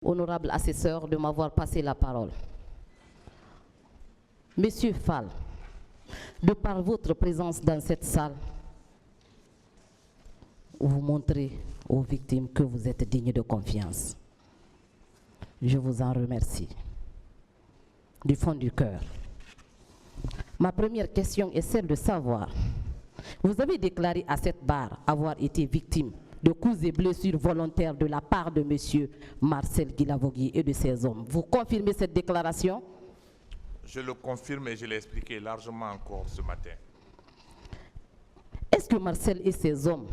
honorable assesseur, de m'avoir passé la parole. Monsieur Fall, de par votre présence dans cette salle, vous montrez aux victimes que vous êtes digne de confiance. Je vous en remercie du fond du cœur. Ma première question est celle de savoir, vous avez déclaré à cette barre avoir été victime de coups et blessures volontaires de la part de M. Marcel Guilavogui et de ses hommes. Vous confirmez cette déclaration? Je le confirme et je l'ai expliqué largement encore ce matin. Est-ce que Marcel et ses hommes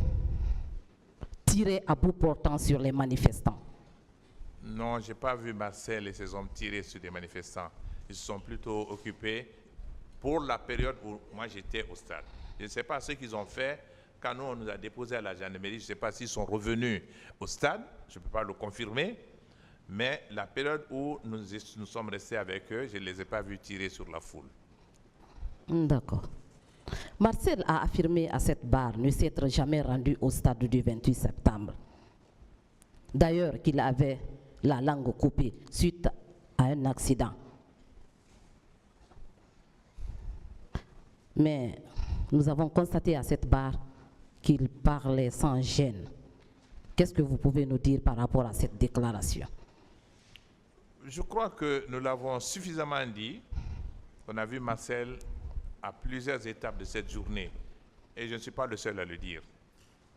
tiraient à bout portant sur les manifestants? Non, je n'ai pas vu Marcel et ses hommes tirer sur des manifestants. Ils se sont plutôt occupés pour la période où moi j'étais au stade. Je ne sais pas ce qu'ils ont fait. Quand nous, on nous a déposés à la gendarmerie, je ne sais pas s'ils sont revenus au stade, je ne peux pas le confirmer, mais la période où nous sommes restés avec eux, je ne les ai pas vus tirer sur la foule. D'accord. Marcel a affirmé à cette barre ne s'être jamais rendu au stade du 28 septembre. D'ailleurs, qu'il avait la langue coupée suite à un accident. Mais nous avons constaté à cette barre qu'il parlait sans gêne. Qu'est-ce que vous pouvez nous dire par rapport à cette déclaration? Je crois que nous l'avons suffisamment dit. On a vu Marcel à plusieurs étapes de cette journée. Et je ne suis pas le seul à le dire.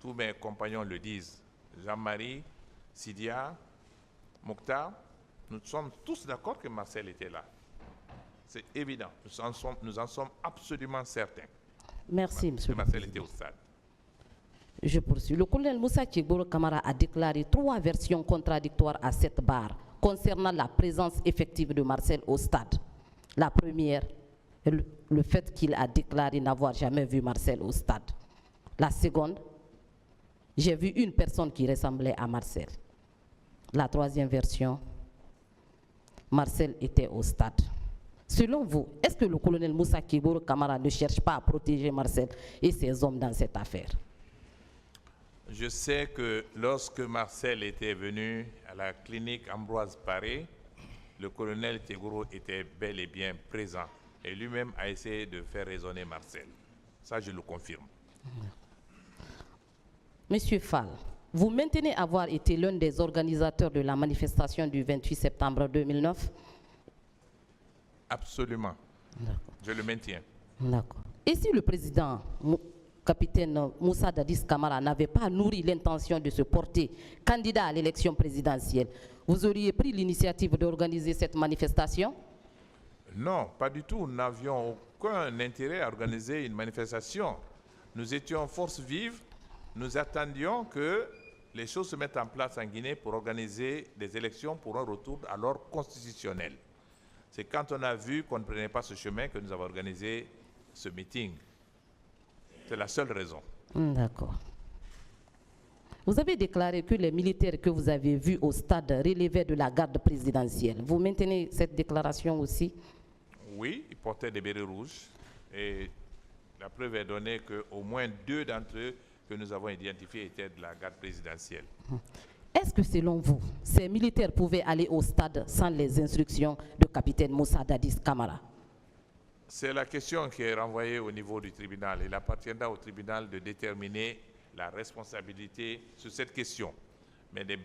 Tous mes compagnons le disent. Jean-Marie, Sidia, Mokhtar, nous sommes tous d'accord que Marcel était là. C'est évident. Nous en sommes absolument certains. Merci, monsieur. Marcel était au stade. Je poursuis. Le colonel Moussa Tchegoro Kamara a déclaré 3 versions contradictoires à cette barre concernant la présence effective de Marcel au stade. La première, le fait qu'il a déclaré n'avoir jamais vu Marcel au stade. La seconde, j'ai vu une personne qui ressemblait à Marcel. La troisième version, Marcel était au stade. Selon vous, est-ce que le colonel Moussa Tchegoro Kamara ne cherche pas à protéger Marcel et ses hommes dans cette affaire? Je sais que lorsque Marcel était venu à la clinique Ambroise Paré, le colonel Tchegoro était bel et bien présent. Et lui-même a essayé de faire raisonner Marcel. Ça, je le confirme. Monsieur Fall, vous maintenez avoir été l'un des organisateurs de la manifestation du 28 septembre 2009? Absolument. Je le maintiens. D'accord. Et si le président, capitaine Moussa Dadis Camara, n'avait pas nourri l'intention de se porter candidat à l'élection présidentielle, vous auriez pris l'initiative d'organiser cette manifestation? Non, pas du tout. Nous n'avions aucun intérêt à organiser une manifestation. Nous étions force vive. Nous attendions que les choses se mettent en place en Guinée pour organiser des élections pour un retour à l'ordre constitutionnel. C'est quand on a vu qu'on ne prenait pas ce chemin que nous avons organisé ce meeting. C'est la seule raison. D'accord. Vous avez déclaré que les militaires que vous avez vus au stade relevaient de la garde présidentielle. Vous maintenez cette déclaration aussi? Oui, ils portaient des bérets rouges. Et la preuve est donnée qu'au moins 2 d'entre eux que nous avons identifiés étaient de la garde présidentielle. Est-ce que selon vous, ces militaires pouvaient aller au stade sans les instructions du capitaine Moussa Dadis Camara? C'est la question qui est renvoyée au niveau du tribunal. Il appartiendra au tribunal de déterminer la responsabilité sur cette question. Mais des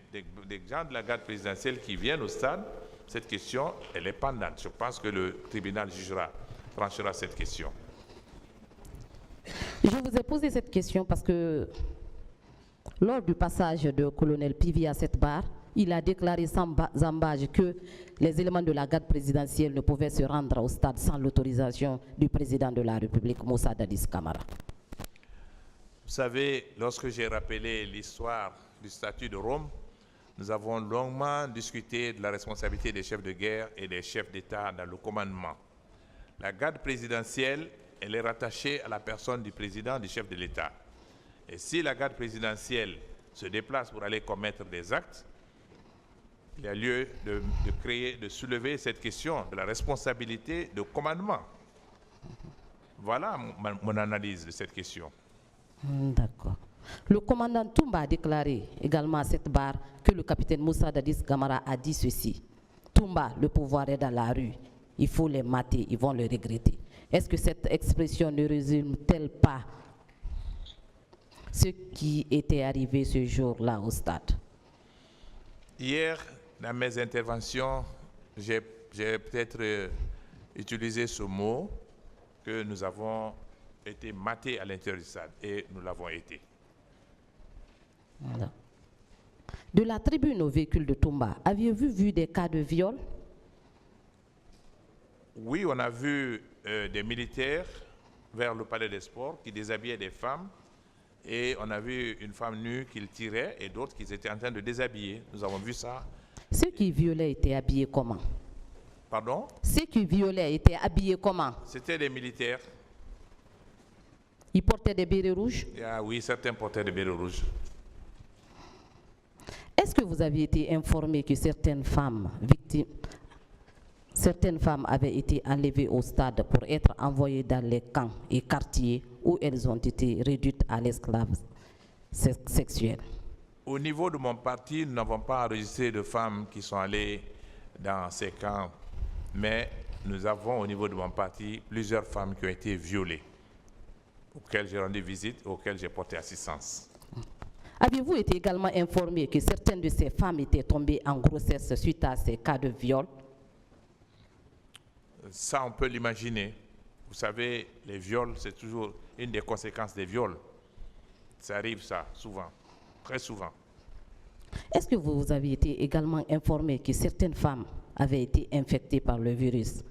gens de la garde présidentielle qui viennent au stade, cette question, elle est pendante. Je pense que le tribunal tranchera cette question. Je vous ai posé cette question parce que lors du passage de colonel Pivi à cette barre, il a déclaré sans ambages que les éléments de la garde présidentielle ne pouvaient se rendre au stade sans l'autorisation du président de la République, Moussa Dadis Camara. Vous savez, lorsque j'ai rappelé l'histoire du statut de Rome, nous avons longuement discuté de la responsabilité des chefs de guerre et des chefs d'État dans le commandement. La garde présidentielle, elle est rattachée à la personne du président, du chef de l'État. Et si la garde présidentielle se déplace pour aller commettre des actes, il y a lieu de soulever cette question de la responsabilité de commandement. Voilà mon analyse de cette question. D'accord. Le commandant Toumba a déclaré également à cette barre que le capitaine Moussa Dadis Camara a dit ceci. Toumba, le pouvoir est dans la rue. Il faut les mater, ils vont le regretter. Est-ce que cette expression ne résume-t-elle pas ce qui était arrivé ce jour-là au stade? Hier, dans mes interventions, j'ai peut-être utilisé ce mot que nous avons été matés à l'intérieur du stade, et nous l'avons été. Voilà. De la tribune au véhicule de Toumba, aviez-vous vu des cas de viol? Oui, on a vu des militaires vers le palais des sports qui déshabillaient des femmes, et on a vu une femme nue qu'ils tiraient et d'autres qui étaient en train de déshabiller. Nous avons vu ça. Ceux qui violaient étaient habillés comment? Pardon? Ceux qui violaient étaient habillés comment? C'était des militaires. Ils portaient des bérets rouges? Ah oui, certains portaient des bérets rouges. Est-ce que vous aviez été informé que certaines femmes avaient été enlevées au stade pour être envoyées dans les camps et quartiers où elles ont été réduites à l'esclavage sexuel? Au niveau de mon parti, nous n'avons pas enregistré de femmes qui sont allées dans ces camps, mais nous avons au niveau de mon parti plusieurs femmes qui ont été violées, auxquelles j'ai rendu visite, auxquelles j'ai porté assistance. Avez-vous été également informé que certaines de ces femmes étaient tombées en grossesse suite à ces cas de viol? Ça, on peut l'imaginer. Vous savez, les viols, c'est toujours une des conséquences des viols. Ça arrive, ça, souvent, très souvent. Est-ce que vous avez été également informé que certaines femmes avaient été infectées par le virus,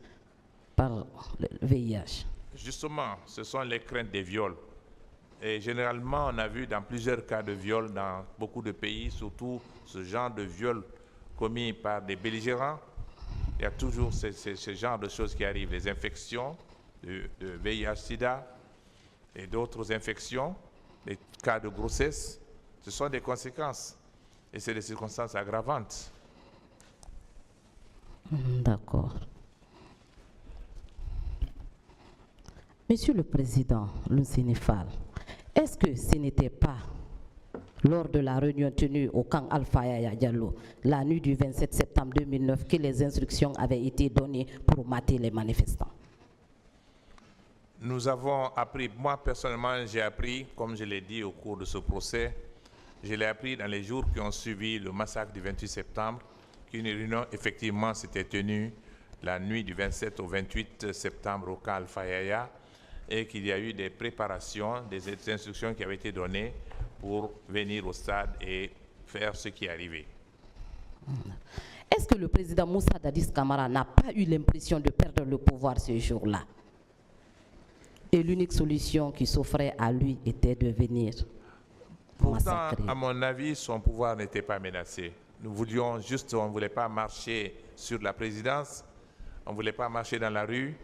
par le VIH? Justement, ce sont les craintes des viols. Et généralement, on a vu dans plusieurs cas de viol dans beaucoup de pays, surtout ce genre de viol commis par des belligérants. Il y a toujours ce genre de choses qui arrivent, les infections de VIH-Sida et d'autres infections, les cas de grossesse. Ce sont des conséquences et c'est des circonstances aggravantes. D'accord. Monsieur le Président, le Sénégal, est-ce que ce n'était pas lors de la réunion tenue au camp Alpha Yaya Diallo, la nuit du 27 septembre 2009, que les instructions avaient été données pour mater les manifestants? Nous avons appris, moi personnellement j'ai appris, comme je l'ai dit au cours de ce procès, je l'ai appris dans les jours qui ont suivi le massacre du 28 septembre, qu'une réunion effectivement s'était tenue la nuit du 27 au 28 septembre au camp Alpha Yaya, et qu'il y a eu des préparations, des instructions qui avaient été données pour venir au stade et faire ce qui est arrivé. Est-ce que le président Moussa Dadis Camara n'a pas eu l'impression de perdre le pouvoir ce jour-là? Et l'unique solution qui s'offrait à lui était de venir massacrer. Pourtant, à mon avis, son pouvoir n'était pas menacé. Nous voulions juste, on ne voulait pas marcher sur la présidence, on ne voulait pas marcher dans la rue,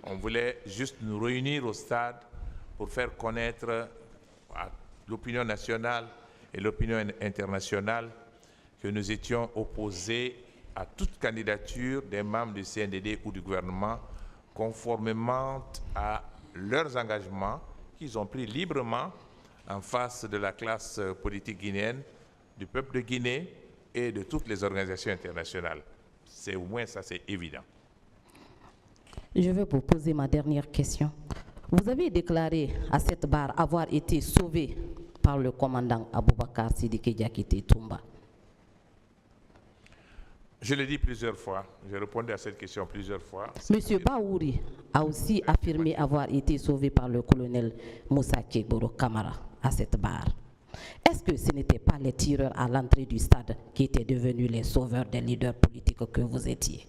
on voulait juste nous réunir au stade pour faire connaître à l'opinion nationale et l'opinion internationale que nous étions opposés à toute candidature des membres du CNDD ou du gouvernement conformément à leurs engagements qu'ils ont pris librement en face de la classe politique guinéenne, du peuple de Guinée et de toutes les organisations internationales. C'est au moins ça, c'est évident. Je vais vous poser ma dernière question. Vous avez déclaré à cette barre avoir été sauvé par le commandant Aboubakar Sidiki Diakité Toumba. Je l'ai dit plusieurs fois, j'ai répondu à cette question plusieurs fois. Monsieur Baouri a aussi affirmé avoir été sauvé par le colonel Moussa Kégboro Camara à cette barre. Est-ce que ce n'étaient pas les tireurs à l'entrée du stade qui étaient devenus les sauveurs des leaders politiques que vous étiez?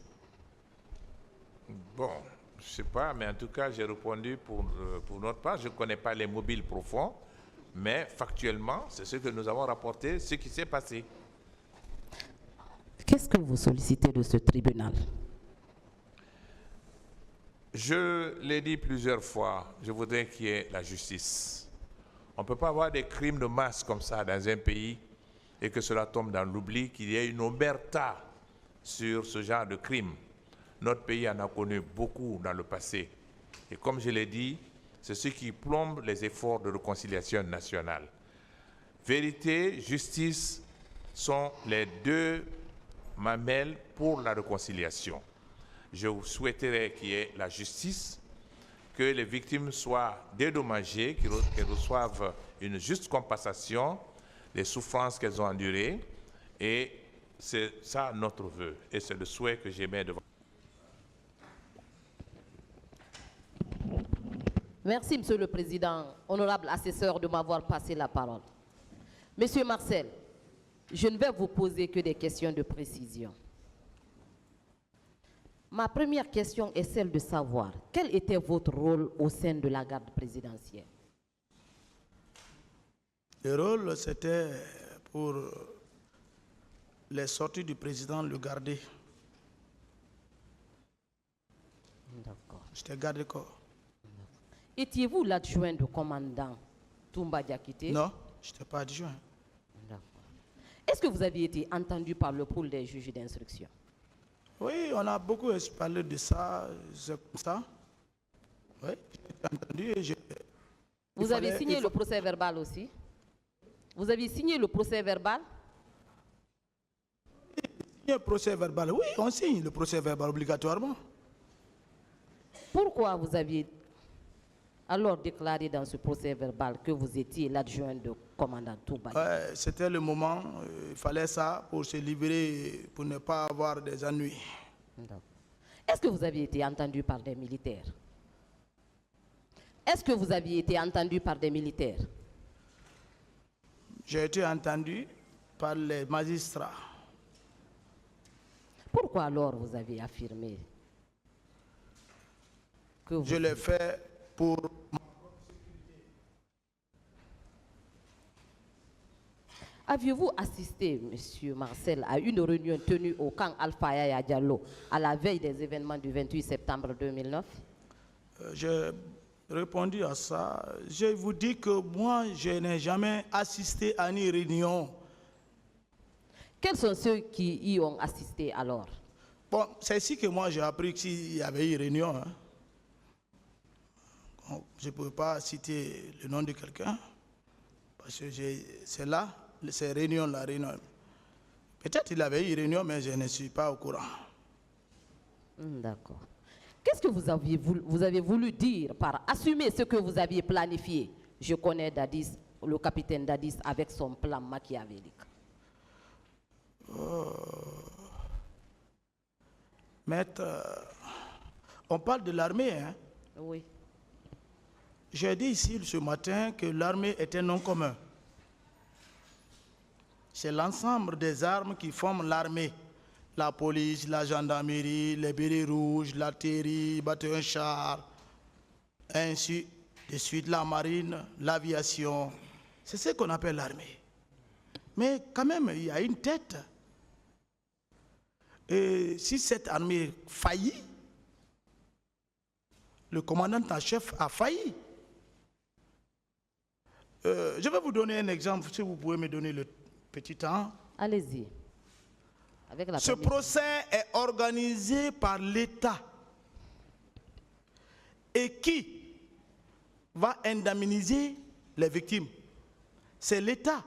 Bon, je ne sais pas, mais en tout cas, j'ai répondu pour notre part. Je ne connais pas les mobiles profonds, mais factuellement, c'est ce que nous avons rapporté, ce qui s'est passé. Qu'est-ce que vous sollicitez de ce tribunal? Je l'ai dit plusieurs fois, je voudrais qu'il y ait la justice. On ne peut pas avoir des crimes de masse comme ça dans un pays et que cela tombe dans l'oubli, qu'il y ait une omerta sur ce genre de crimes. Notre pays en a connu beaucoup dans le passé. Et comme je l'ai dit, c'est ce qui plombe les efforts de réconciliation nationale. Vérité, justice sont les deux mamelles pour la réconciliation. Je souhaiterais qu'il y ait la justice, que les victimes soient dédommagées, qu'elles reçoivent une juste compensation des souffrances qu'elles ont endurées. Et c'est ça notre vœu. Et c'est le souhait que j'émets devant. Merci, Monsieur le Président, honorable assesseur, de m'avoir passé la parole. Monsieur Marcel, je ne vais vous poser que des questions de précision. Ma première question est celle de savoir quel était votre rôle au sein de la garde présidentielle. Le rôle, c'était pour les sorties du président, le garder. D'accord. J'étais garde-corps. Étiez-vous l'adjoint du commandant Toumba Diakité? Non, je n'étais pas adjoint. D'accord. Est-ce que vous aviez été entendu par le pôle des juges d'instruction? Oui, on a beaucoup parlé de ça, c'est comme ça. Oui, j'ai entendu et Vous avez signé le procès verbal aussi? Vous avez signé le procès verbal? signer un procès verbal. Oui, on signe le procès verbal obligatoirement. Pourquoi vous aviez alors déclaré dans ce procès verbal que vous étiez l'adjoint du commandant Touba? C'était le moment, il fallait ça pour se libérer, pour ne pas avoir des ennuis. Est-ce que vous aviez été entendu par des militaires? Est-ce que vous aviez été entendu par des militaires? J'ai été entendu par les magistrats. Pourquoi alors vous avez affirmé que vous... Je l'ai fait pour... Aviez-vous assisté, M. Marcel, à une réunion tenue au camp Alpha Yaya Diallo à la veille des événements du 28 septembre 2009? J'ai répondu à ça. Je vous dis que moi, je n'ai jamais assisté à une réunion. Quels sont ceux qui y ont assisté alors? Bon, c'est ici que moi j'ai appris qu'il y avait une réunion. Hein. Je ne peux pas citer le nom de quelqu'un, parce que c'est là, ces réunions, la réunion. Peut-être qu'il avait eu une réunion, mais je ne suis pas au courant. D'accord. Qu'est-ce que vous avez voulu dire par assumer ce que vous aviez planifié? Je connais Dadis, le capitaine Dadis, avec son plan machiavélique. Maître, on parle de l'armée. Hein? Oui. J'ai dit ici ce matin que l'armée est un nom commun. C'est l'ensemble des armes qui forment l'armée. La police, la gendarmerie, les bérets rouges, l'artillerie, bataillon char, ainsi de suite, la marine, l'aviation. C'est ce qu'on appelle l'armée. Mais quand même, il y a une tête. Et si cette armée faillit, le commandant en chef a failli. Je vais vous donner un exemple, si vous pouvez me donner le petit temps. Allez-y. Ce procès est organisé par l'État. Et qui va indemniser les victimes? C'est l'État.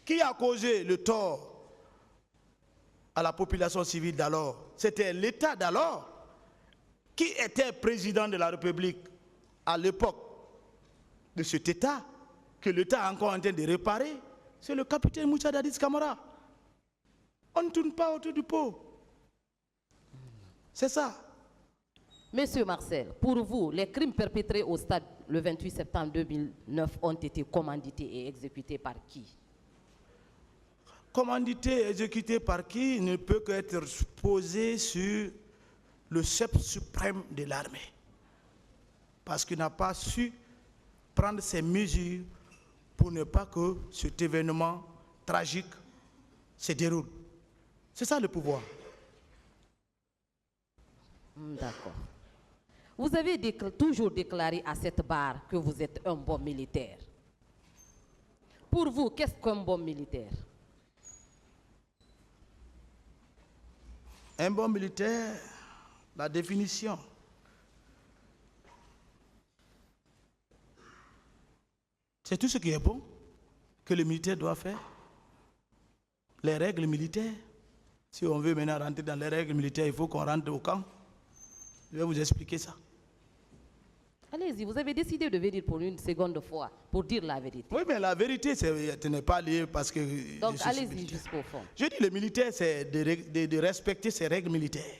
Qui a causé le tort à la population civile d'alors? C'était l'État d'alors. Qui était président de la République à l'époque de cet État, que l'État est encore en train de réparer? C'est le capitaine Moussa Dadis Camara. On ne tourne pas autour du pot. C'est ça. Monsieur Marcel, pour vous, les crimes perpétrés au stade le 28 septembre 2009 ont été commandités et exécutés par qui? Commandité et exécuté par qui ne peut qu'être posé sur le chef suprême de l'armée. Parce qu'il n'a pas su prendre ses mesures pour ne pas que cet événement tragique se déroule. C'est ça le pouvoir. D'accord. Vous avez toujours déclaré à cette barre que vous êtes un bon militaire. Pour vous, qu'est-ce qu'un bon militaire? Un bon militaire, la définition. C'est tout ce qui est bon que le militaire doit faire. Les règles militaires. Si on veut maintenant rentrer dans les règles militaires, il faut qu'on rentre au camp. Je vais vous expliquer ça. Allez-y, vous avez décidé de venir pour une seconde fois, pour dire la vérité. Oui, mais la vérité, ce n'est pas lié parce que... Donc allez-y jusqu'au fond. Je dis, le militaire, c'est de respecter ses règles militaires.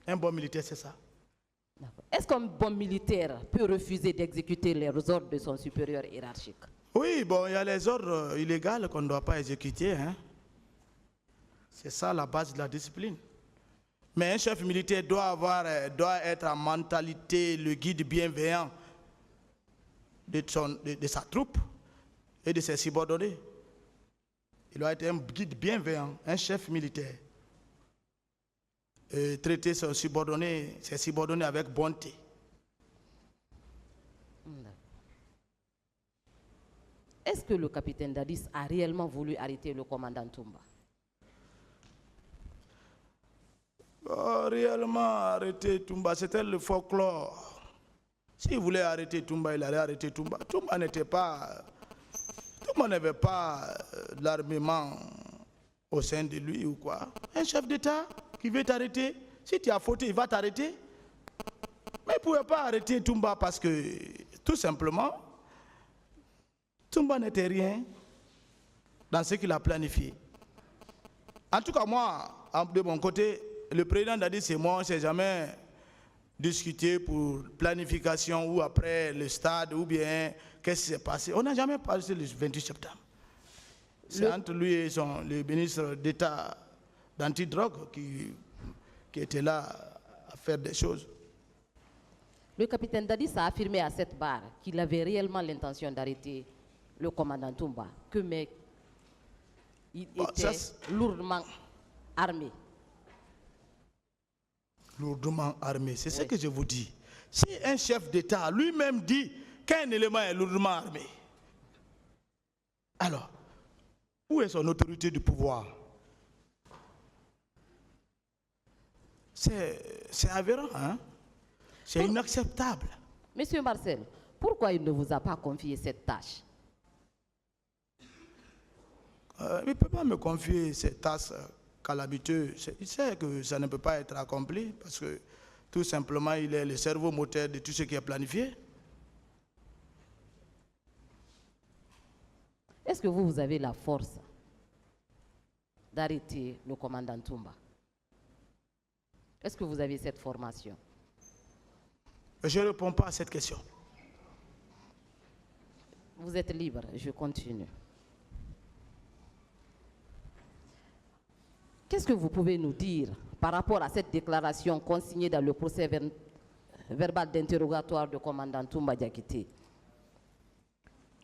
Un bon militaire, c'est ça. Est-ce qu'un bon militaire peut refuser d'exécuter les ordres de son supérieur hiérarchique? Oui, bon, il y a les ordres illégaux qu'on ne doit pas exécuter. Hein. C'est ça la base de la discipline. Mais un chef militaire doit être en mentalité le guide bienveillant de sa troupe et de ses subordonnés. Il doit être un guide bienveillant, un chef militaire. Et traiter ses subordonnés avec bonté. Est-ce que le capitaine Dadis a réellement voulu arrêter le commandant Toumba? Réellement arrêter Toumba, c'était le folklore. S'il voulait arrêter Toumba, il allait arrêter Toumba. Toumba n'avait pas l'armement au sein de lui ou quoi. Un chef d'État qui veut t'arrêter, si tu as fauté, il va t'arrêter. Mais il ne pouvait pas arrêter Toumba parce que, tout simplement, Toumba n'était rien dans ce qu'il a planifié. En tout cas, moi, de mon côté, le président Dadis et moi, on ne s'est jamais discuté pour planification ou après le stade ou bien qu'est-ce qui s'est passé. On n'a jamais parlé le 28 septembre. C'est entre lui et le ministre d'État d'antidrogue qui était là à faire des choses. Le capitaine Dadis a affirmé à cette barre qu'il avait réellement l'intention d'arrêter le commandant Toumba, mais il était lourdement armé. Lourdement armé, c'est ce que je vous dis. Si un chef d'État lui-même dit qu'un élément est lourdement armé, alors, où est son autorité du pouvoir? C'est aberrant, hein? C'est inacceptable. Monsieur Marcel, pourquoi il ne vous a pas confié cette tâche? Il ne peut pas me confier cette tâche calamiteuse. Il sait que ça ne peut pas être accompli parce que tout simplement il est le cerveau moteur de tout ce qui est planifié. Est-ce que vous avez la force d'arrêter le commandant Toumba? Est-ce que vous avez cette formation? Je ne réponds pas à cette question. Vous êtes libre, je continue. Qu'est-ce que vous pouvez nous dire par rapport à cette déclaration consignée dans le procès verbal d'interrogatoire du commandant Toumba Diakité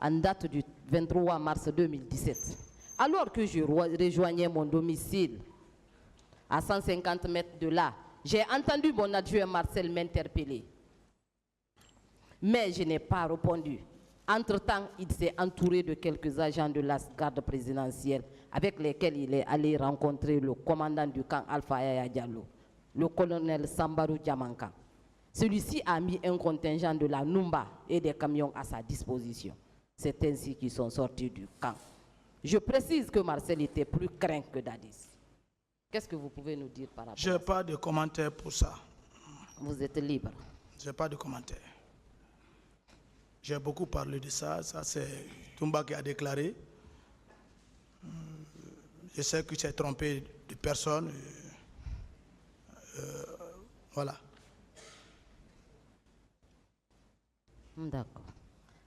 en date du 23 mars 2017? Alors que je rejoignais mon domicile à 150 mètres de là, j'ai entendu mon adjoint Marcel m'interpeller. Mais je n'ai pas répondu. Entre-temps, il s'est entouré de quelques agents de la garde présidentielle avec lesquels il est allé rencontrer le commandant du camp Alpha Yaya Diallo, le colonel Sambarou Diamanka. Celui-ci a mis un contingent de la Numba et des camions à sa disposition. C'est ainsi qu'ils sont sortis du camp. Je précise que Marcel était plus craint que Dadis. Qu'est-ce que vous pouvez nous dire par rapport à ça? Je n'ai pas de commentaire pour ça. Vous êtes libre. Je n'ai pas de commentaire. J'ai beaucoup parlé de ça. Ça, c'est Toumba qui a déclaré. Je sais qu'il s'est trompé de personne. Voilà. D'accord.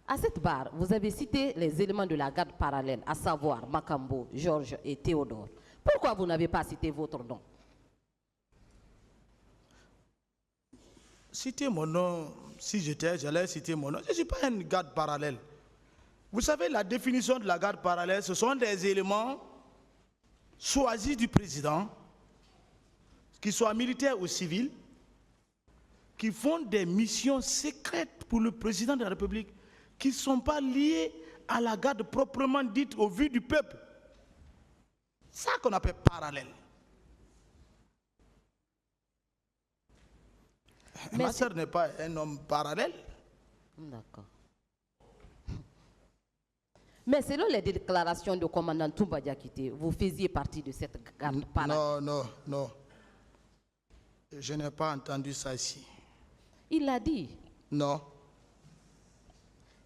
À cette barre, vous avez cité les éléments de la garde parallèle, à savoir Makambo, Georges et Théodore. Pourquoi vous n'avez pas cité votre nom? Citer mon nom, si j'allais citer mon nom. Je ne suis pas une garde parallèle. Vous savez, la définition de la garde parallèle, ce sont des éléments choisis du président, qu'ils soient militaires ou civils, qui font des missions secrètes pour le président de la République, qui ne sont pas liés à la garde proprement dite au vu du peuple. C'est ça qu'on appelle parallèle. Ma soeur n'est pas un homme parallèle. D'accord. Mais selon les déclarations du commandant Toumba Diakité, vous faisiez partie de cette garde parade. Non. Je n'ai pas entendu ça ici. Il l'a dit. Non.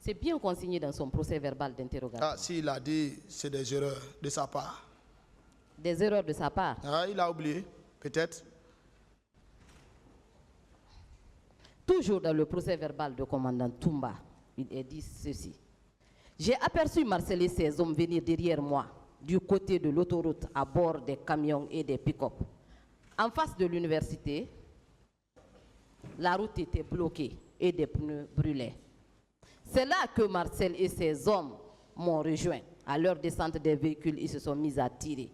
C'est bien consigné dans son procès verbal d'interrogatoire. Ah, s'il a dit, c'est des erreurs de sa part. Des erreurs de sa part. Ah, il a oublié, peut-être. Toujours dans le procès verbal du commandant Toumba, il est dit ceci. J'ai aperçu Marcel et ses hommes venir derrière moi, du côté de l'autoroute, à bord des camions et des pick-up. En face de l'université, la route était bloquée et des pneus brûlaient. C'est là que Marcel et ses hommes m'ont rejoint. À leur descente des véhicules, ils se sont mis à tirer.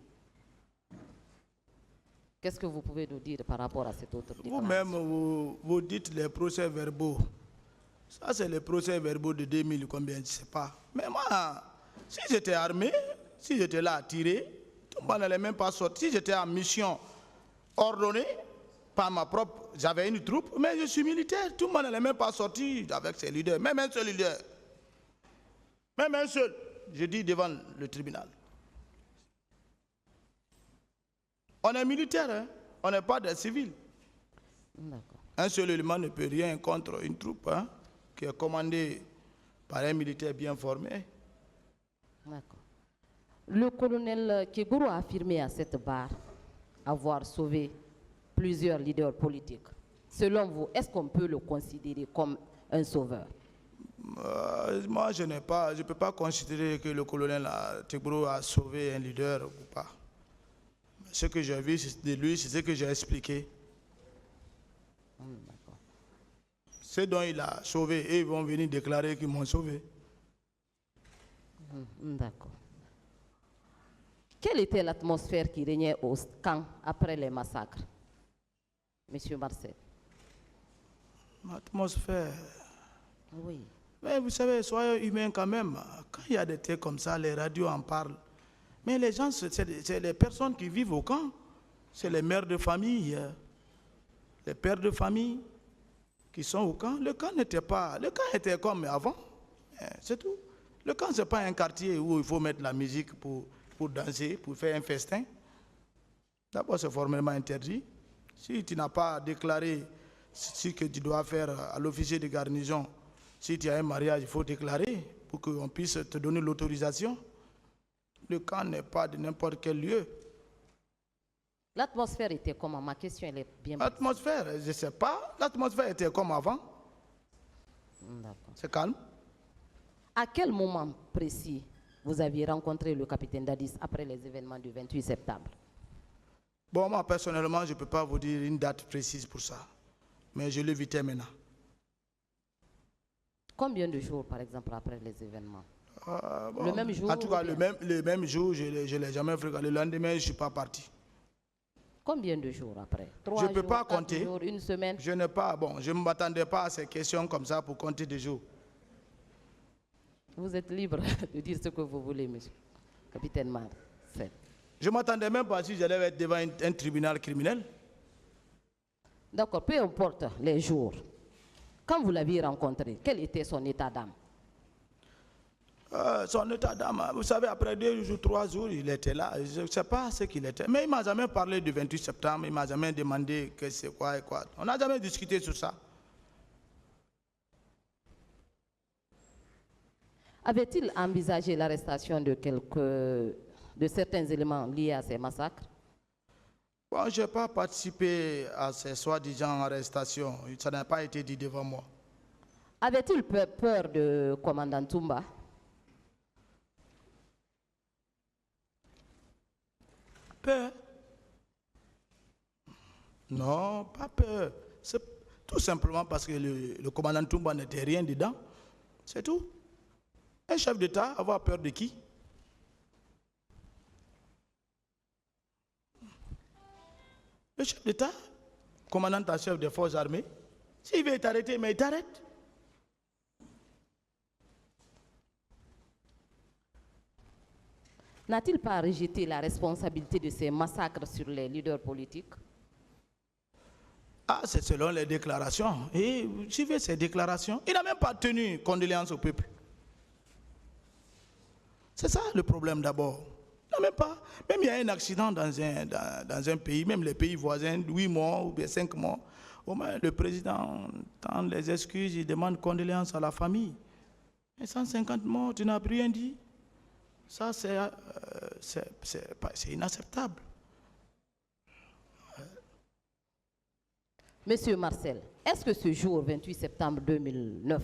Qu'est-ce que vous pouvez nous dire par rapport à cette autre déclaration? Vous-même, vous dites les procès-verbaux. Ça, c'est les procès-verbaux de 2000, combien, je ne sais pas. Mais moi, si j'étais armé, si j'étais là à tirer, tout le monde n'allait même pas sortir. Si j'étais en mission ordonnée par ma propre... J'avais une troupe, mais je suis militaire. Tout le monde n'allait même pas sortir avec ses leaders. Même un seul leader. Même un seul. Je dis devant le tribunal. On est militaire, hein? On n'est pas des civils. Un seul élément ne peut rien contre une troupe, hein, qui est commandée par un militaire bien formé. D'accord. Le colonel Keguro a affirmé à cette barre avoir sauvé plusieurs leaders politiques. Selon vous, est-ce qu'on peut le considérer comme un sauveur? Moi, je ne peux pas considérer que le colonel Keguro a sauvé un leader ou pas. Ce que j'ai vu de lui, c'est ce que j'ai expliqué. Ce dont il a sauvé, et ils vont venir déclarer qu'ils m'ont sauvé. D'accord. Quelle était l'atmosphère qui régnait au camp après les massacres, Monsieur Marcel? L'atmosphère. Oui. Mais vous savez, soyons humains quand même. Quand il y a des thés comme ça, les radios en parlent. Mais les gens, c'est les personnes qui vivent au camp. C'est les mères de famille, les pères de famille qui sont au camp. Le camp était comme avant. C'est tout. Le camp, ce n'est pas un quartier où il faut mettre la musique pour danser, pour faire un festin. D'abord, c'est formellement interdit. Si tu n'as pas déclaré ce que tu dois faire à l'officier de garnison, si tu as un mariage, il faut déclarer pour qu'on puisse te donner l'autorisation. Le camp n'est pas de n'importe quel lieu. L'atmosphère était comment? Ma question, elle est bien... L'atmosphère, je ne sais pas. L'atmosphère était comme avant. C'est calme. À quel moment précis vous aviez rencontré le capitaine Dadis après les événements du 28 septembre? Bon, moi, personnellement, je ne peux pas vous dire une date précise pour ça. Mais je l'évitais maintenant. Combien de jours, par exemple, après les événements? Bon, le même jour? En tout cas, le même jour, je ne l'ai jamais fréquenté. Le lendemain, je ne suis pas parti. Combien de jours après? 3 je ne peux jours, pas 4 compter. jours, une semaine? Je ne m'attendais pas à ces questions comme ça pour compter des jours. Vous êtes libre de dire ce que vous voulez, monsieur capitaine Marcel. Je ne m'attendais même pas si j'allais être devant un tribunal criminel. D'accord, peu importe les jours. Quand vous l'aviez rencontré, quel était son état d'âme? Son état d'âme, vous savez, après 2 jours, 3 jours, il était là. Je ne sais pas ce qu'il était. Mais il ne m'a jamais parlé du 28 septembre. Il ne m'a jamais demandé que c'est quoi et quoi. On n'a jamais discuté sur ça. Avait-il envisagé l'arrestation de certains éléments liés à ces massacres? Bon, je n'ai pas participé à ces soi-disant arrestations. Ça n'a pas été dit devant moi. Avait-il peur de commandant Toumba? Peur? Non, pas peur. C'est tout simplement parce que le commandant Toumba n'était rien dedans. C'est tout. Un chef d'État, avoir peur de qui? Le chef d'État, commandant en chef des forces armées, s'il veut t'arrêter, mais il t'arrête. N'a-t-il pas rejeté la responsabilité de ces massacres sur les leaders politiques? Ah, c'est selon les déclarations. Et suivez ces déclarations. Il n'a même pas tenu condoléances au peuple. C'est ça le problème d'abord. Non, même pas. Même il y a un accident dans un pays, même les pays voisins, 8 mois ou bien 5 mois. Au moins, le président tend les excuses, il demande condoléances à la famille. Mais 150 morts, tu n'as plus rien dit. Ça, c'est inacceptable. Monsieur Marcel, est-ce que ce jour, 28 septembre 2009,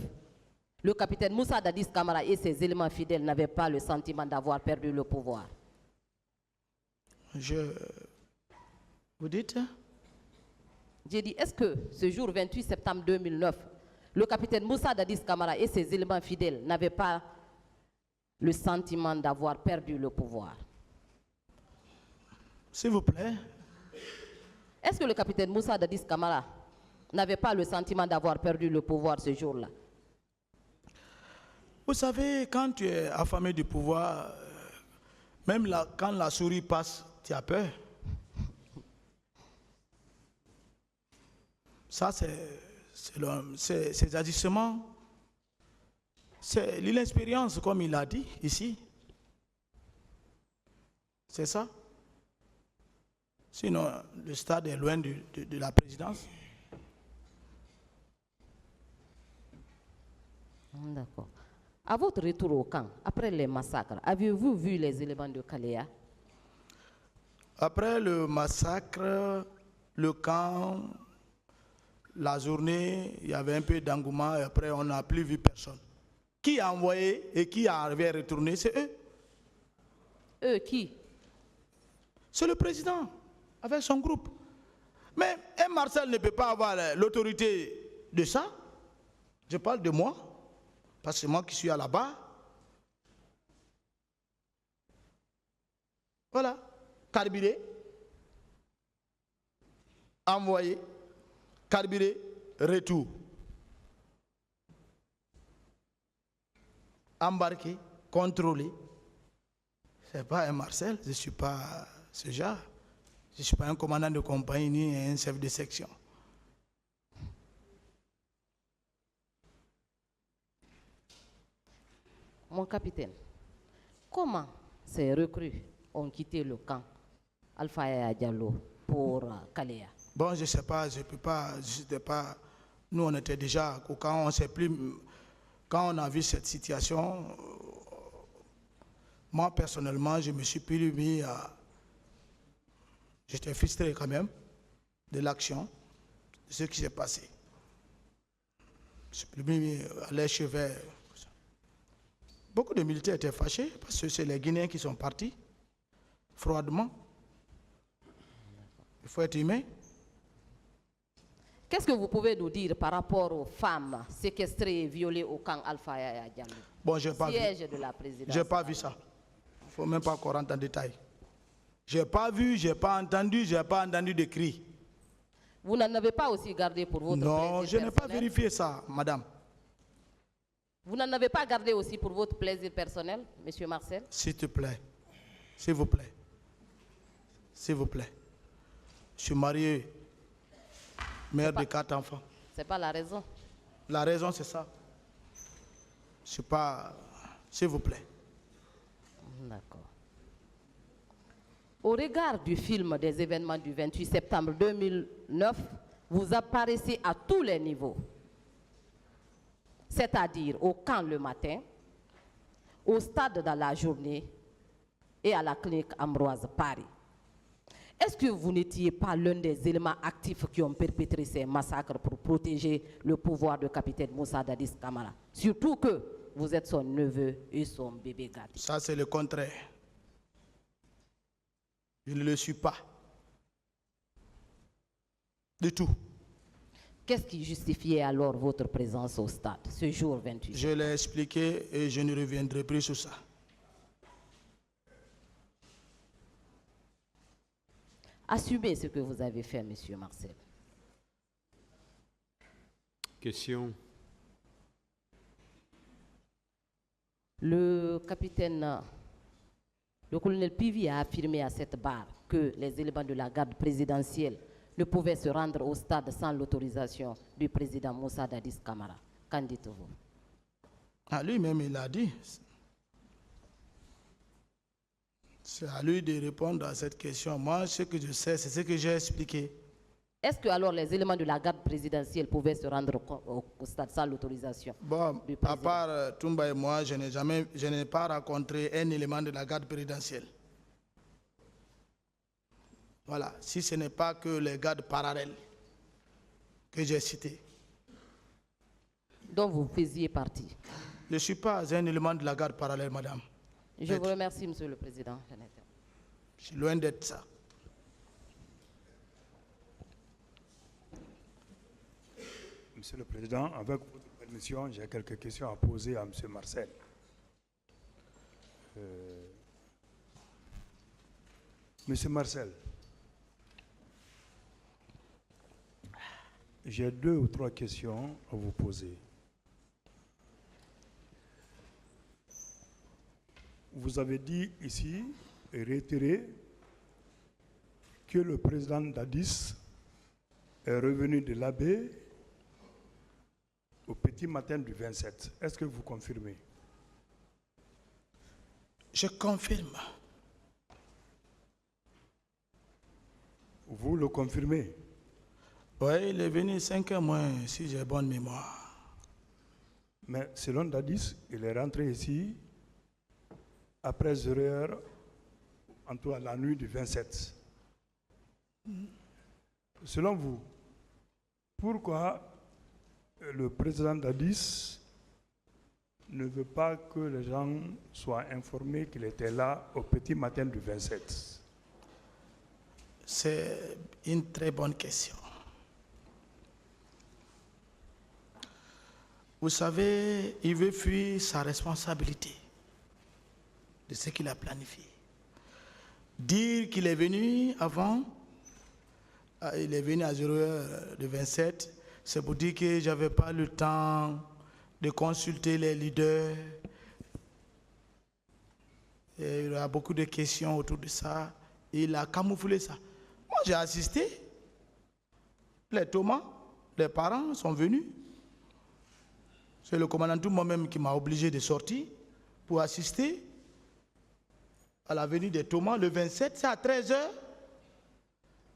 le capitaine Moussa Dadis Camara et ses éléments fidèles n'avaient pas le sentiment d'avoir perdu le pouvoir? Vous dites? J'ai dit, est-ce que ce jour 28 septembre 2009, le capitaine Moussa Dadis Camara et ses éléments fidèles n'avaient pas le sentiment d'avoir perdu le pouvoir? S'il vous plaît. Est-ce que le capitaine Moussa Dadis Camara n'avait pas le sentiment d'avoir perdu le pouvoir ce jour-là? Vous savez, quand tu es affamé du pouvoir, même quand la souris passe, tu as peur. Ça, c'est ces agissements. C'est l'inexpérience, comme il a dit ici. C'est ça. Sinon, le stade est loin de la présidence. D'accord. À votre retour au camp, après les massacres, avez-vous vu les éléments de Kaléa? Après le massacre, le camp, la journée, il y avait un peu d'engouement et après on n'a plus vu personne. Qui a envoyé et qui avait retourné, c'est eux. Eux qui? C'est le président, avec son groupe. Mais un Marcel ne peut pas avoir l'autorité de ça. Je parle de moi, parce que c'est moi qui suis à la barre. Voilà, carburé, envoyé, carburé, retour. Embarqué, contrôlé. Ce n'est pas un Marcel, je ne suis pas ce genre. Je ne suis pas un commandant de compagnie ni un chef de section. Mon capitaine, comment ces recrues ont quitté le camp Alpha Yaya Diallo pour Kaléa? Bon, je ne sais pas, je ne peux pas, nous on était déjà, quand on sait plus, quand on a vu cette situation, moi personnellement, je me suis plus mis à, j'étais frustré quand même de l'action, de ce qui s'est passé. Je me suis plus mis à l'échevet. Beaucoup de militaires étaient fâchés parce que c'est les Guinéens qui sont partis froidement. Il faut être humain. Qu'est-ce que vous pouvez nous dire par rapport aux femmes séquestrées et violées au camp Alpha Yaya Diallo? Bon, j'ai pas siège vu. de la présidence. J'ai pas vu ça. Il ne faut même pas qu'on rentre en détail. J'ai pas vu, j'ai pas entendu de cris. Vous n'en avez pas aussi gardé pour votre plaisir personnel? Non, je n'ai pas vérifié ça, madame. Vous n'en avez pas gardé aussi pour votre plaisir personnel, monsieur Marcel? S'il te plaît, s'il vous plaît, s'il vous plaît. Je suis marié, mère de 4 enfants. C'est pas la raison. La raison, c'est ça. Je suis pas... S'il vous plaît. D'accord. Au regard du film des événements du 28 septembre 2009, vous apparaissez à tous les niveaux. C'est-à-dire au camp le matin, au stade dans la journée et à la clinique Ambroise Paris. Est-ce que vous n'étiez pas l'un des éléments actifs qui ont perpétré ces massacres pour protéger le pouvoir de capitaine Moussa Dadis Camara? Surtout que vous êtes son neveu et son bébé gâté. Ça, c'est le contraire. Je ne le suis pas. Du tout. Qu'est-ce qui justifiait alors votre présence au stade, ce jour 28? Je l'ai expliqué et je ne reviendrai plus sur ça. Assumez ce que vous avez fait, monsieur Marcel. Question. Le colonel Pivi a affirmé à cette barre que les éléments de la garde présidentielle ne pouvaient se rendre au stade sans l'autorisation du président Moussa Dadis Camara. Qu'en dites-vous? Ah, lui-même, il a dit. C'est à lui de répondre à cette question. Moi, ce que je sais, c'est ce que j'ai expliqué. Est-ce que alors les éléments de la garde présidentielle pouvaient se rendre au stade sans l'autorisation Bon, du à président? part Toumba et moi, je n'ai pas rencontré un élément de la garde présidentielle. Voilà, si ce n'est pas que les gardes parallèles que j'ai cités. Dont vous faisiez partie. Je ne suis pas un élément de la garde parallèle, madame. Je vous remercie, Monsieur le Président. Je suis loin d'être ça. Monsieur le Président, avec votre permission, j'ai quelques questions à poser à Monsieur Marcel. Monsieur Marcel, j'ai 2 ou 3 questions à vous poser. Vous avez dit ici et réitéré que le président Dadis est revenu de l'Abbé au petit matin du 27. Est-ce que vous confirmez? Je confirme. Vous le confirmez? Oui, il est venu 5 heures moins, si j'ai bonne mémoire. Mais selon Dadis, il est rentré ici après 0 heures, en tout cas la nuit du 27. Selon vous, pourquoi le président Dadis ne veut pas que les gens soient informés qu'il était là au petit matin du 27? C'est une très bonne question. Vous savez, il veut fuir sa responsabilité de ce qu'il a planifié. Dire qu'il est venu avant, il est venu à 0h de 27, c'est pour dire que je n'avais pas le temps de consulter les leaders. Et il y a beaucoup de questions autour de ça. Il a camouflé ça. Moi, j'ai assisté. Les Thomas, les parents sont venus. C'est le commandant tout moi-même qui m'a obligé de sortir pour assister à la venue des Thomas le 27, c'est à 13h.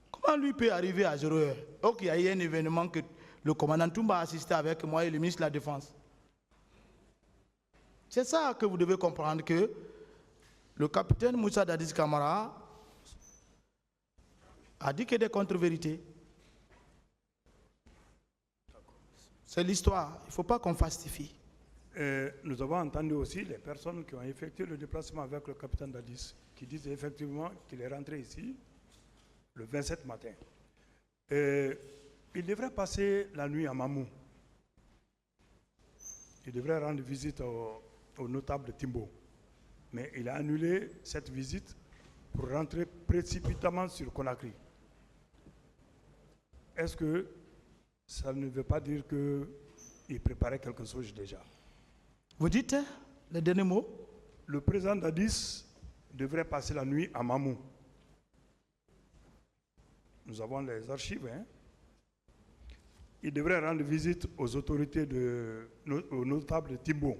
Comment lui peut arriver à 0h? Donc il y a eu un événement que le commandant Toumba a assisté avec moi et le ministre de la Défense. C'est ça que vous devez comprendre, que le capitaine Moussa Dadis Camara a dit qu'il y a des contre-vérités. C'est l'histoire, il ne faut pas qu'on fastifie. Nous avons entendu aussi les personnes qui ont effectué le déplacement avec le capitaine Dadis, qui disent effectivement qu'il est rentré ici le 27 matin. Il devrait passer la nuit à Mamou. Il devrait rendre visite au notable Timbo. Mais il a annulé cette visite pour rentrer précipitamment sur Conakry. Est-ce que ça ne veut pas dire qu'il préparait quelque chose déjà? Vous dites le dernier mot? Le président Dadis devrait passer la nuit à Mamou. Nous avons les archives. Il devrait rendre visite aux autorités au notable Timbo.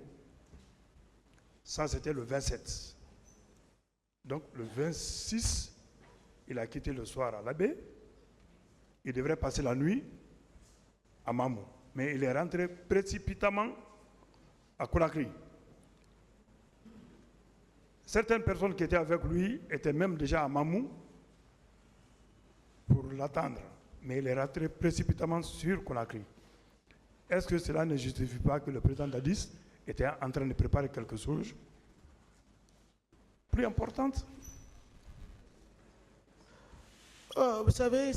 Ça, c'était le 27. Donc, le 26, il a quitté le soir à l'Abbé. Il devrait passer la nuit à Mamou. Mais il est rentré précipitamment à Conakry. Certaines personnes qui étaient avec lui étaient même déjà à Mamou pour l'attendre. Mais il est rentré précipitamment sur Conakry. Est-ce que cela ne justifie pas que le président Dadis était en train de préparer quelque chose plus importante? Vous savez,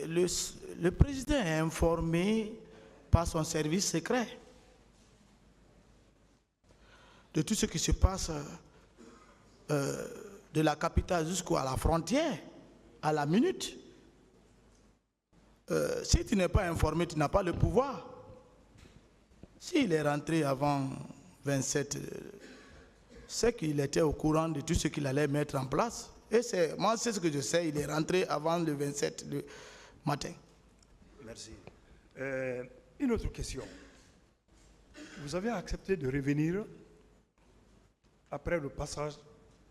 le président est informé par son service secret de tout ce qui se passe de la capitale jusqu'à la frontière, à la minute. Si tu n'es pas informé, tu n'as pas le pouvoir. S'il est rentré avant 27, c'est qu'il était au courant de tout ce qu'il allait mettre en place. Et moi, c'est ce que je sais, il est rentré avant le 27 le matin. Merci. Une autre question. Vous avez accepté de revenir après le passage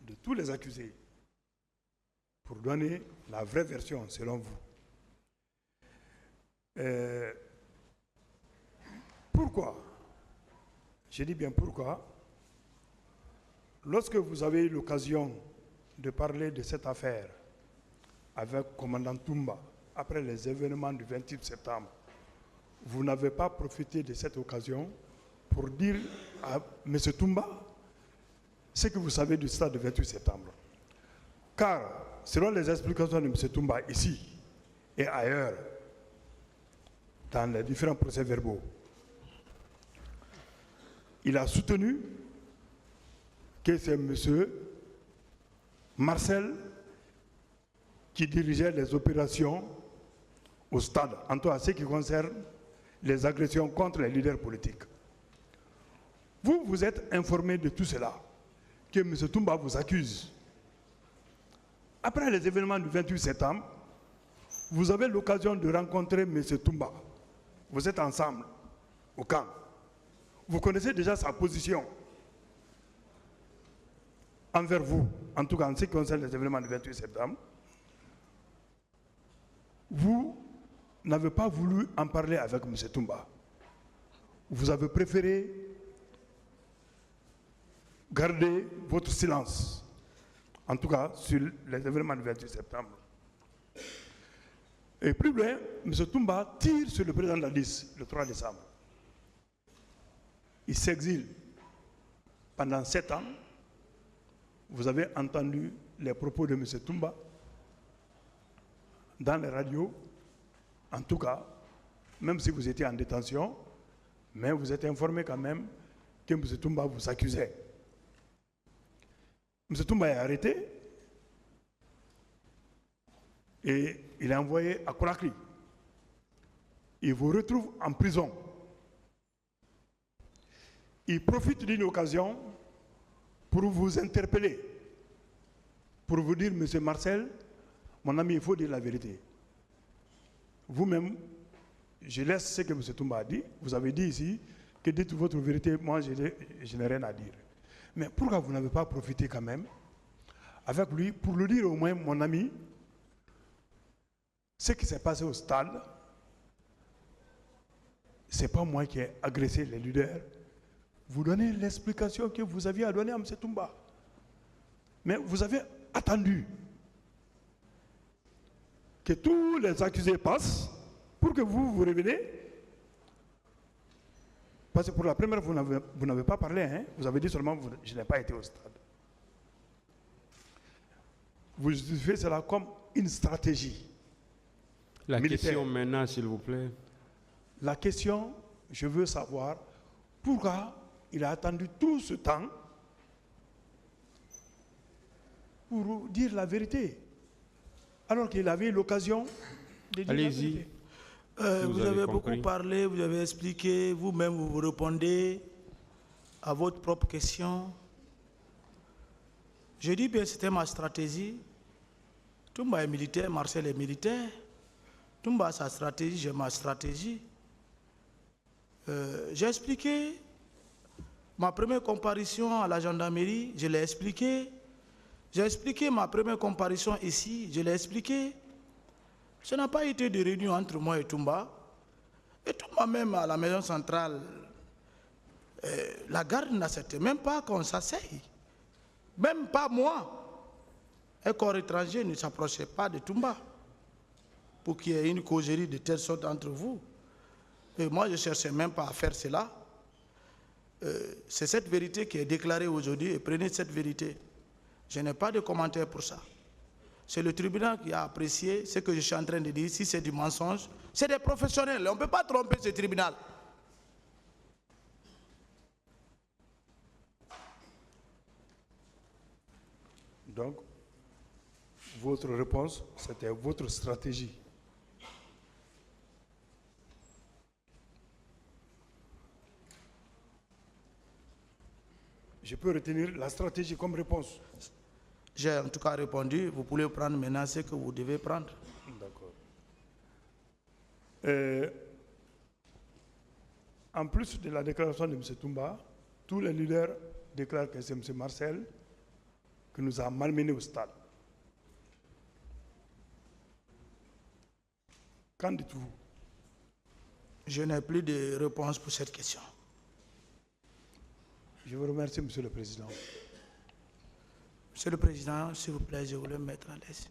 de tous les accusés pour donner la vraie version, selon vous. Pourquoi? Je dis bien pourquoi. Lorsque vous avez eu l'occasion de parler de cette affaire avec le commandant Toumba, après les événements du 28 septembre, vous n'avez pas profité de cette occasion pour dire à M. Toumba ce que vous savez du stade du 28 septembre. Car, selon les explications de M. Toumba ici et ailleurs, dans les différents procès-verbaux, il a soutenu que c'est M. Marcel qui dirigeait les opérations au stade, en tout cas ce qui concerne les agressions contre les leaders politiques. Vous, vous êtes informé de tout cela, que M. Toumba vous accuse. Après les événements du 28 septembre, vous avez l'occasion de rencontrer M. Toumba. Vous êtes ensemble au camp. Vous connaissez déjà sa position envers vous, en tout cas en ce qui concerne les événements du 28 septembre. Vous n'avez pas voulu en parler avec M. Toumba. Vous avez préféré garder votre silence, en tout cas sur les événements du 28 septembre. Et plus loin, M. Toumba tire sur le président Dadis le 3 décembre. Il s'exile pendant 7 ans. Vous avez entendu les propos de M. Toumba dans les radios. En tout cas, même si vous étiez en détention, mais vous êtes informé quand même que M. Toumba vous accusait. M. Toumba est arrêté et il est envoyé à Conakry. Il vous retrouve en prison. Il profite d'une occasion pour vous interpeller, pour vous dire, M. Marcel, mon ami, il faut dire la vérité. Vous-même, je laisse ce que M. Toumba a dit. Vous avez dit ici que dites votre vérité, moi je n'ai rien à dire. Mais pourquoi vous n'avez pas profité quand même avec lui pour lui dire au moins, mon ami, ce qui s'est passé au stade, ce n'est pas moi qui ai agressé les leaders. Vous donnez l'explication que vous aviez à donner à M. Toumba. Mais vous avez attendu que tous les accusés passent pour que vous revenez. Parce que pour la première, vous n'avez pas parlé. Hein? Vous avez dit seulement que je n'ai pas été au stade. Vous justifiez cela comme une stratégie. La militaire. question maintenant, s'il vous plaît. La question, je veux savoir pourquoi il a attendu tout ce temps pour dire la vérité, alors qu'il avait l'occasion de dire la vérité. Vous avez beaucoup parlé, vous avez expliqué, vous-même vous répondez à votre propre question. Je dis bien c'était ma stratégie. Toumba est militaire, Marcel est militaire. Toumba a sa stratégie, j'ai ma stratégie. J'ai expliqué ma première comparution à la gendarmerie, je l'ai expliqué. J'ai expliqué ma première comparution ici, je l'ai expliqué. Ce n'a pas été de réunion entre moi et Toumba. Et Toumba même à la maison centrale, la garde n'acceptait même pas qu'on s'asseye. Même pas moi. Un corps étranger ne s'approchait pas de Toumba pour qu'il y ait une causerie de telle sorte entre vous. Et moi, je ne cherchais même pas à faire cela. C'est cette vérité qui est déclarée aujourd'hui et prenez cette vérité. Je n'ai pas de commentaire pour ça. C'est le tribunal qui a apprécié ce que je suis en train de dire. Si c'est du mensonge, c'est des professionnels. On ne peut pas tromper ce tribunal. Donc, votre réponse, c'était votre stratégie. Je peux retenir la stratégie comme réponse. J'ai en tout cas répondu. Vous pouvez prendre maintenant ce que vous devez prendre. D'accord. En plus de la déclaration de M. Toumba, tous les leaders déclarent que c'est M. Marcel qui nous a malmenés au stade. Qu'en dites-vous? Je n'ai plus de réponse pour cette question. Je vous remercie, Monsieur le Président. Monsieur le Président, s'il vous plaît, je voulais me mettre à l'aise.